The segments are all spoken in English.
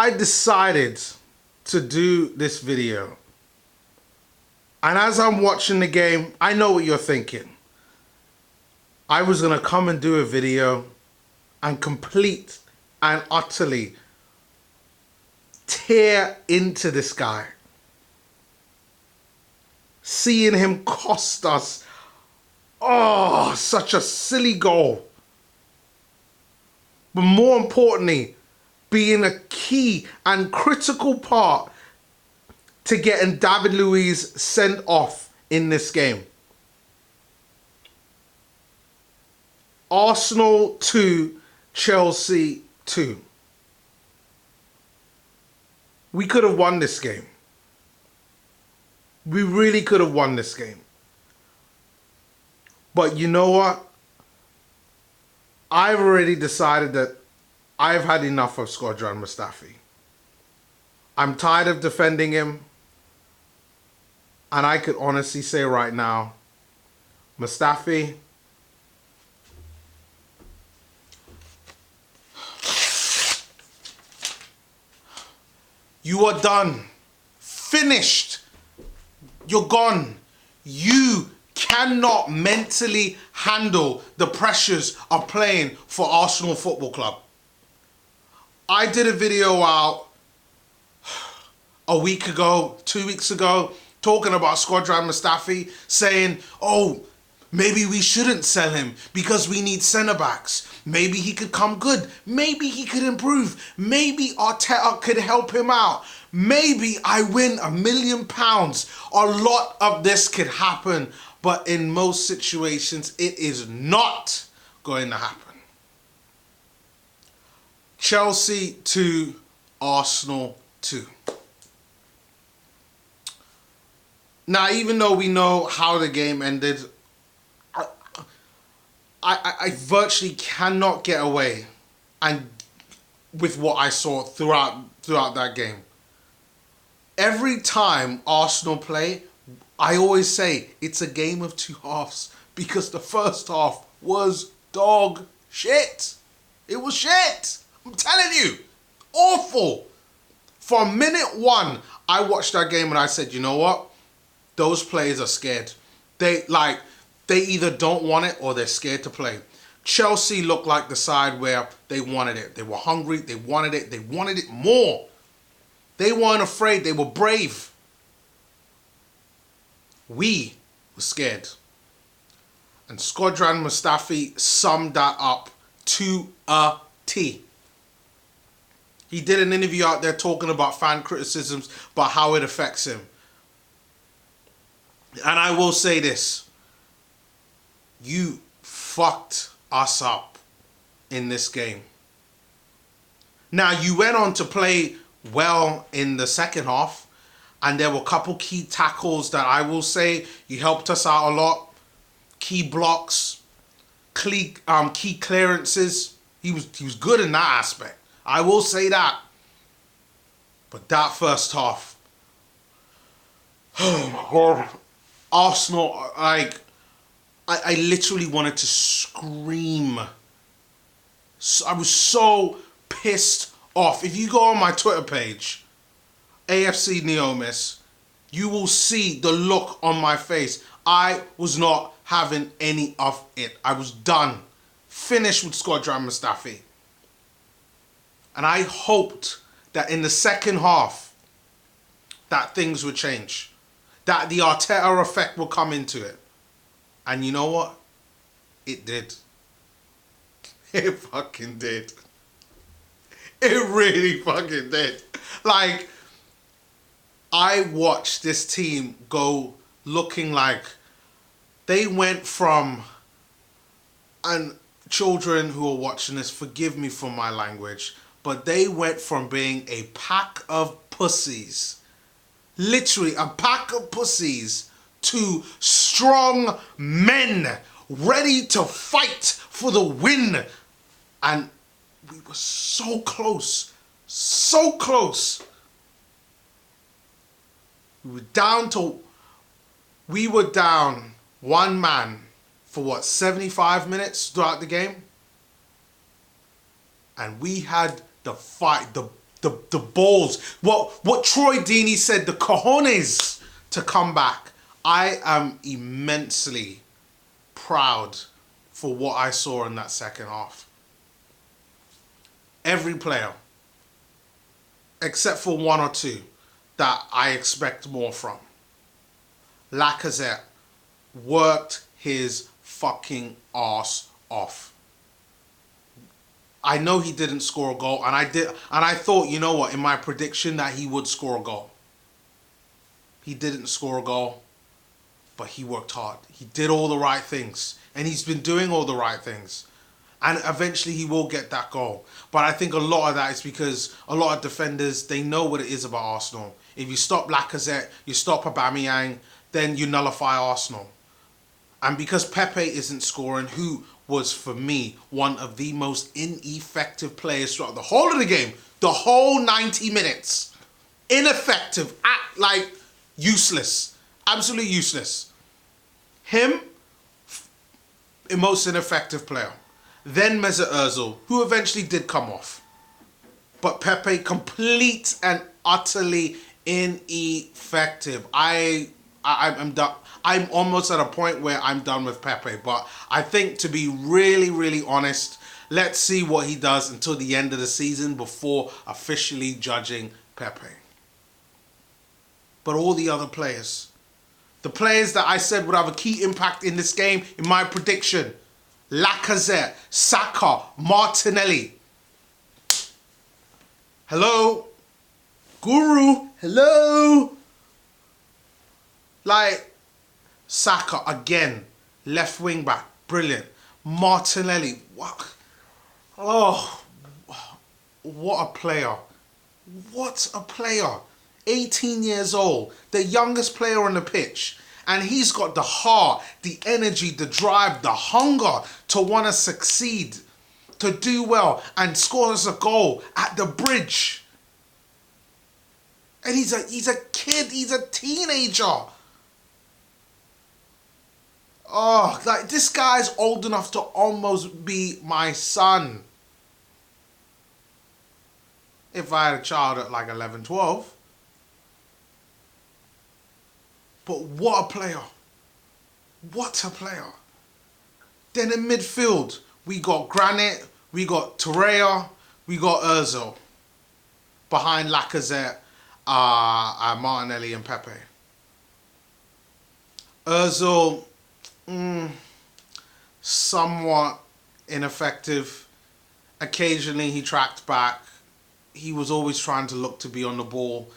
I decided to do this video, and as I'm watching the game, I know what you're thinking. I was going to come and do a video and complete and utterly tear into this guy. Seeing him cost us, such a silly goal. But more importantly, being a key and critical part to getting David Luiz sent off in this game. Arsenal 2, Chelsea 2. We could have won this game. We really could have won this game. But you know what? I've already decided that I've had enough of Skodran Mustafi. I'm tired of defending him. And I could honestly say right now, Mustafi, you are done. Finished. You're gone. You cannot mentally handle the pressures of playing for Arsenal Football Club. I did a video out a week ago, 2 weeks ago, talking about Skodran Mustafi, saying, oh, maybe we shouldn't sell him because we need centre-backs. Maybe he could come good. Maybe he could improve. Maybe Arteta could help him out. Maybe I win £1 million. A lot of this could happen, but in most situations, it is not going to happen. Chelsea 2, Arsenal 2. Now, even though we know how the game ended, I virtually cannot get away and with what I saw throughout that game. Every time Arsenal play, I always say it's a game of two halves because the first half was dog shit. It was shit. I'm telling you. Awful. From minute one, I watched that game and I said, you know what? Those players are scared. They either don't want it or they're scared to play. Chelsea looked like the side where they wanted it. They were hungry. They wanted it. They wanted it more. They weren't afraid. They were brave. We were scared. And Skodran Mustafi summed that up to a T. He did an interview out there talking about fan criticisms, about how it affects him. And I will say this. You fucked us up in this game. Now, you went on to play well in the second half, and there were a couple key tackles that I will say you helped us out a lot. Key blocks, key clearances. He was good in that aspect. I will say that. But that first half, oh my God, Arsenal, I literally wanted to scream. I was so pissed off. If you go on my Twitter page, AFC Neomis, you will see the look on my face. I was not having any of it. I was done. Finished with Skodran Mustafi. And I hoped that in the second half, that things would change. That the Arteta effect will come into it. And you know what? It did. It fucking did. It really fucking did. Like, I watched this team go looking like they went from, and children who are watching this, forgive me for my language, but they went from being a pack of pussies, literally a pack of pussies, to strong men ready to fight for the win. And we were so close, so close. We were down one man for what, 75 minutes throughout the game? And we had the fight, the balls. What Troy Deeney said, the cojones to come back. I am immensely proud for what I saw in that second half. Every player, except for one or two, that I expect more from. Lacazette worked his fucking ass off. I know he didn't score a goal, and I thought, you know what, in my prediction that he would score a goal. He didn't score a goal, but he worked hard. He did all the right things, and he's been doing all the right things. And eventually he will get that goal. But I think a lot of that is because a lot of defenders, they know what it is about Arsenal. If you stop Lacazette, you stop Aubameyang, then you nullify Arsenal. And because Pepe isn't scoring, who was, for me, one of the most ineffective players throughout the whole of the game, the whole 90 minutes. Ineffective, like useless, absolutely useless. Him, most ineffective player. Then Mesut Ozil, who eventually did come off. But Pepe, complete and utterly ineffective. I'm done. I'm almost at a point where I'm done with Pepe. But I think, to be really, really honest, let's see what he does until the end of the season before officially judging Pepe. But all the other players, the players that I said would have a key impact in this game, in my prediction, Lacazette, Saka, Martinelli. Hello? Guru, hello? Like, Saka, again, left wing back, brilliant. Martinelli, what? Oh, what a player. What a player. 18 years old, the youngest player on the pitch. And he's got the heart, the energy, the drive, the hunger to want to succeed, to do well, and scores a goal at the bridge. And he's a kid, he's a teenager. Oh, like, this guy's old enough to almost be my son. If I had a child at like 11, 12. But what a player. What a player. Then in midfield, we got Granit, we got Torreira, we got Ozil. Behind Lacazette, Martinelli and Pepe. Ozil, somewhat ineffective. Occasionally he tracked back. He was always trying to look to be on the ball.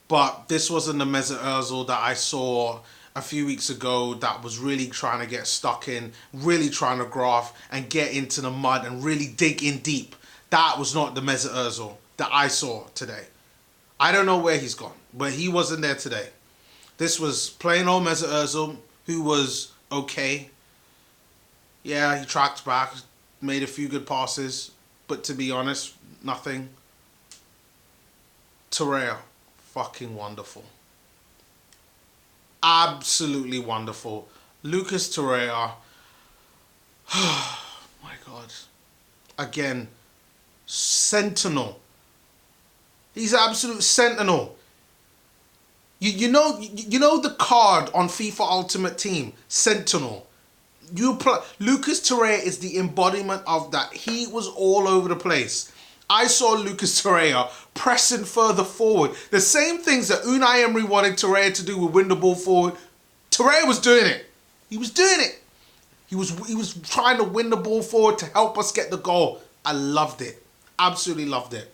But this wasn't the Mesut Ozil that I saw a few weeks ago that was really trying to get stuck in, really trying to graft and get into the mud and really dig in deep. That was not the Mesut Ozil that I saw today. I don't know where he's gone, but he wasn't there today. This was plain old Mesut Ozil, who was okay. Yeah, he tracked back, made a few good passes, but to be honest, nothing. Torreira. Fucking wonderful. Absolutely wonderful. Lucas Torreira. My God. Again, sentinel. He's an absolute sentinel. You know the card on FIFA Ultimate Team, Sentinel. Lucas Torreira is the embodiment of that. He was all over the place. I saw Lucas Torreira pressing further forward. The same things that Unai Emery wanted Torreira to do with win the ball forward, Torreira was doing it. He was doing it. He was trying to win the ball forward to help us get the goal. I loved it. Absolutely loved it.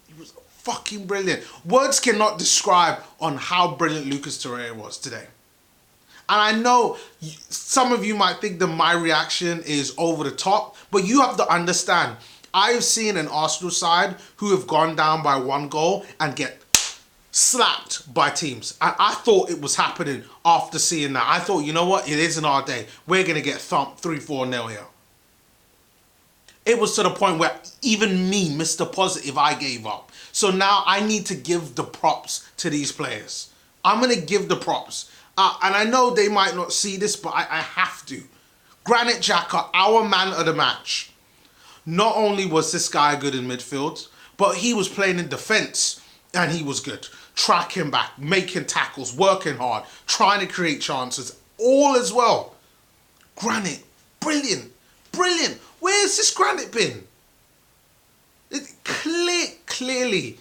He was fucking brilliant. Words cannot describe on how brilliant Lucas Torreira was today. And I know some of you might think that my reaction is over the top, but you have to understand, I've seen an Arsenal side who have gone down by 1 goal and get slapped by teams. And I thought it was happening after seeing that. I thought, you know what? It isn't our day. We're going to get thumped 3-4-0 here. It was to the point where even me, Mr. Positive, I gave up. So now I need to give the props to these players. I'm going to give the props. And I know they might not see this, but I have to. Granit Xhaka, our man of the match. Not only was this guy good in midfield, But he was playing in defence and he was good. Tracking back, making tackles, working hard, trying to create chances, all as well. Granit, brilliant, brilliant. Where's this Granit been? Clearly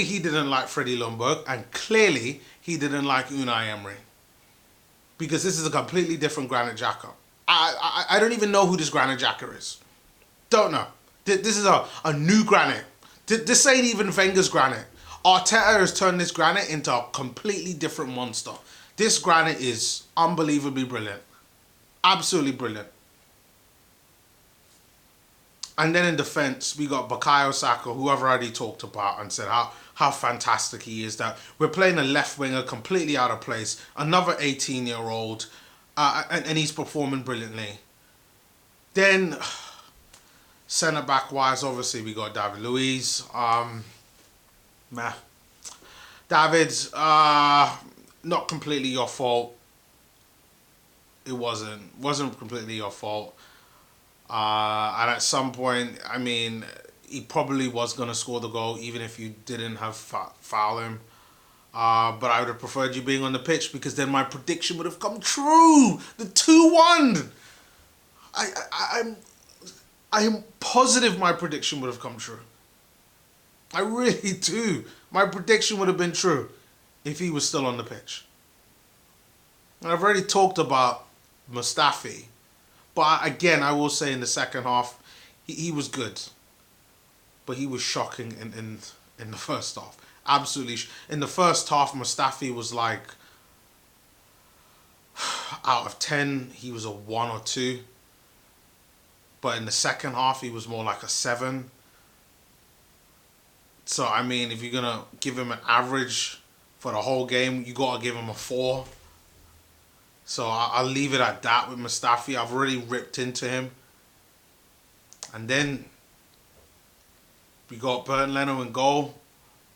he didn't like Freddie Ljungberg, and clearly he didn't like Unai Emery. Because this is a completely different Granit Xhaka. I don't even know who this Granit Xhaka is. Don't know. This is a new Granit. This ain't even Wenger's Granit. Arteta has turned this Granit into a completely different monster. This Granit is unbelievably brilliant. Absolutely brilliant. And then in defence, we got Bukayo Saka, who I've already talked about and said how fantastic he is. That we're playing a left winger completely out of place. Another 18-year-old. And he's performing brilliantly. Then, centre-back wise, obviously we got David Luiz. David, not completely your fault. It wasn't completely your fault. And at some point, I mean, he probably was going to score the goal, even if you didn't have foul him. But I would have preferred you being on the pitch, because then my prediction would have come true. The 2-1. I am positive my prediction would have come true. I really do. My prediction would have been true if he was still on the pitch. And I've already talked about Mustafi. But again, I will say in the second half, he was good. But he was shocking in the first half. Absolutely. In the first half, Mustafi was like, out of 10, he was a 1 or 2. But in the second half, he was more like a 7. So, I mean, if you're going to give him an average for the whole game, you got to give him a 4. So I'll leave it at that with Mustafi. I've already ripped into him. And then we got Bernd Leno in goal.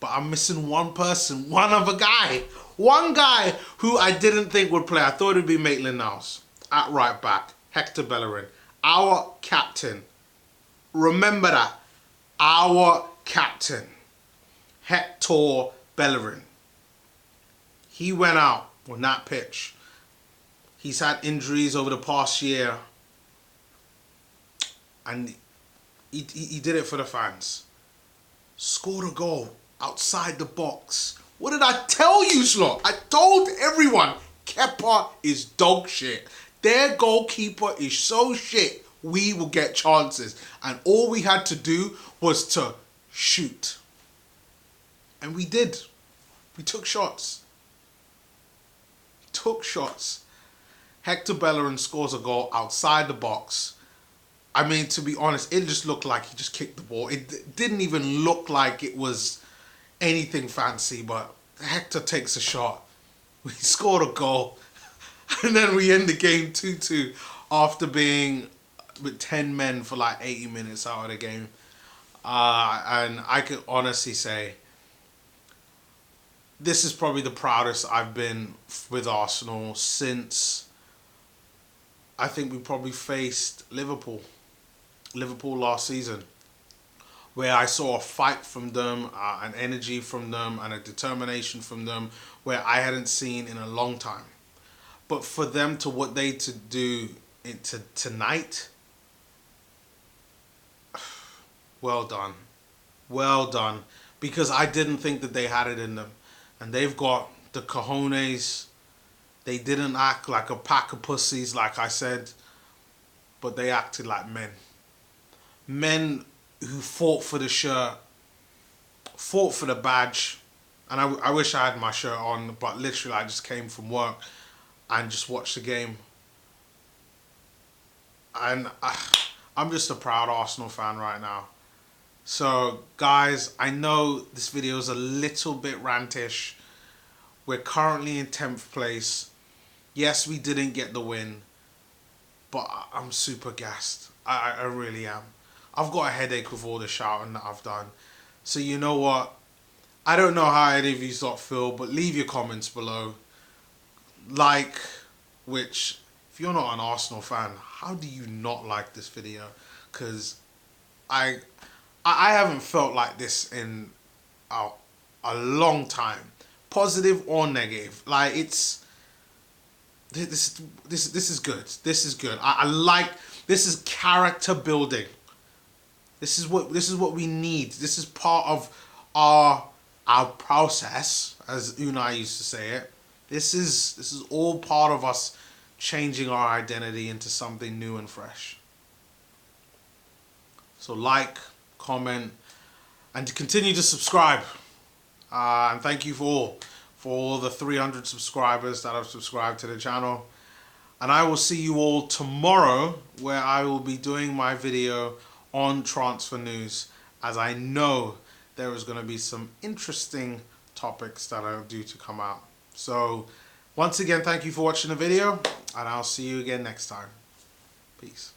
But I'm missing one person, one other guy. One guy who I didn't think would play. I thought it would be Maitland-Niles at right back. Hector Bellerin. Our captain. Remember that. Our captain. Hector Bellerin. He went out on that pitch. He's had injuries over the past year. And he did it for the fans. Scored a goal outside the box. What did I tell you, Slot? I told everyone, Kepa is dog shit. Their goalkeeper is so shit, we will get chances. And all we had to do was to shoot. And we did. We took shots. Hector Bellerin scores a goal outside the box. I mean, to be honest, it just looked like he just kicked the ball. It didn't even look like it was anything fancy, but Hector takes a shot. We scored a goal. And then we end the game 2-2 after being with 10 men for like 80 minutes out of the game. And I could honestly say, this is probably the proudest I've been with Arsenal since I think we probably faced Liverpool last season, where I saw a fight from them, an energy from them, and a determination from them where I hadn't seen in a long time. But for them to what they to do into tonight, well done. Well done. Because I didn't think that they had it in them. And they've got the cojones. They didn't act like a pack of pussies, like I said, but they acted like men. Men who fought for the shirt, fought for the badge. And I wish I had my shirt on, but literally I just came from work and just watched the game. And I'm just a proud Arsenal fan right now. So, guys, I know this video is a little bit rantish. We're currently in 10th place. Yes, we didn't get the win, but I'm super gassed. I really am. I've got a headache with all the shouting that I've done. So, you know what? I don't know how any of you feel, but leave your comments below. Like, which, if you're not an Arsenal fan, how do you not like this video? Because I haven't felt like this in a long time, positive or negative. Like it's this is good. This is good. I like, this is character building. This is what we need. This is part of our process, as Unai used to say it. This is all part of us changing our identity into something new and fresh. So like, comment, and to continue to subscribe. And thank you for all the 300 subscribers that have subscribed to the channel. And I will see you all tomorrow, where I will be doing my video on transfer news, as I know there is going to be some interesting topics that are due to come out. So once again, thank you for watching the video, and I'll see you again next time. Peace.